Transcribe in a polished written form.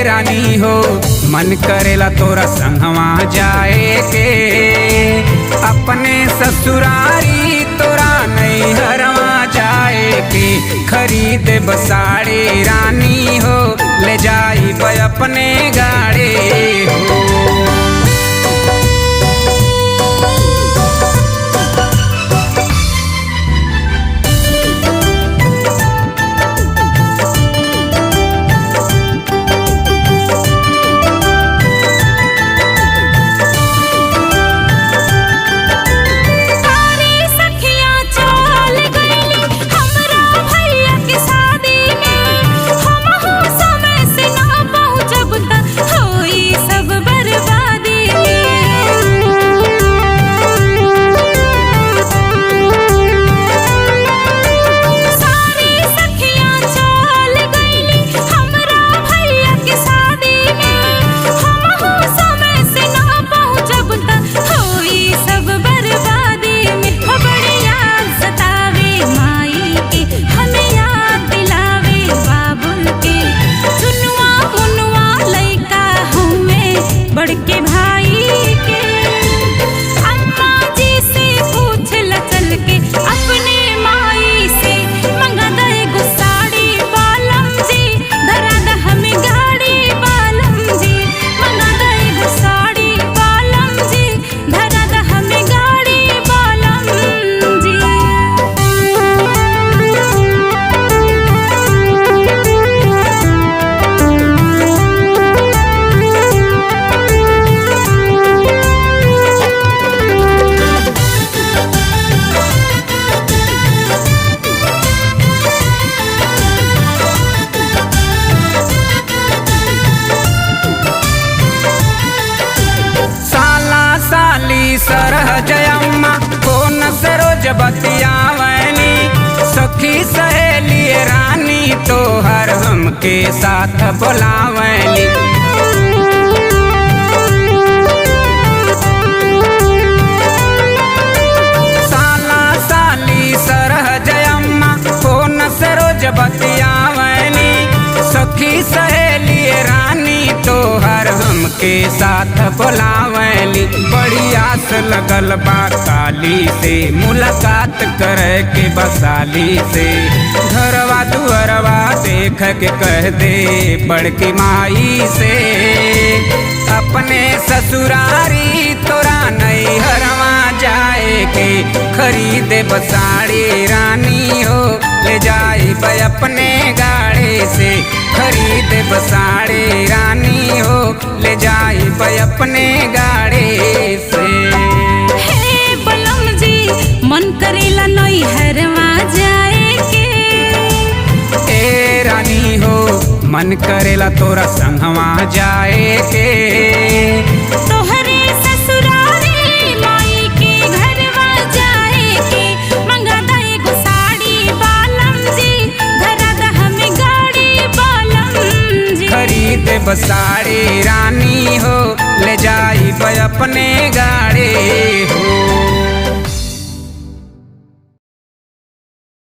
रानी हो मन करेला तोरा संगवा जाए के, अपने ससुरारी तोरा नैहरवा जाए के। खरीद बसाड़ी रानी हो ले जाई अपने गाड़े हो। सरहजयम्मा कौन सरोज बतियावनी, सखी सहेली रानी तोहर हमके साथ बुलावनी। साला साली सरहजयम्मा कौन सरोज बतियावनी, सखी सहेली रानी तोहर हमके साथ बुलावली। बड़ी आस लगल बा काली से मुलाकात करे के बसाली से, घरवा दुअरवा देख के कह दे बड़की माई से। अपने ससुरारी तोरा नैहरवा जाए के, खरीदे बसाड़ी रानी हो ले जाई अपने गाड़े से। खरीद बसाड़ी रानी हो ले जाई अपने गाड़े से। हे बलम जी मन करेला नैहरवा जाए के, ए रानी हो मन करेला तोरा संगवा जाए के। तोहरे ससुरारी माई के घरवा जाए के, मंगा दे गो साड़ी बालम जी, धरा दा हमें गाड़ी बालम जी। खरीद बसाड़ी रानी हो ले जाई अपने गाड़े हो।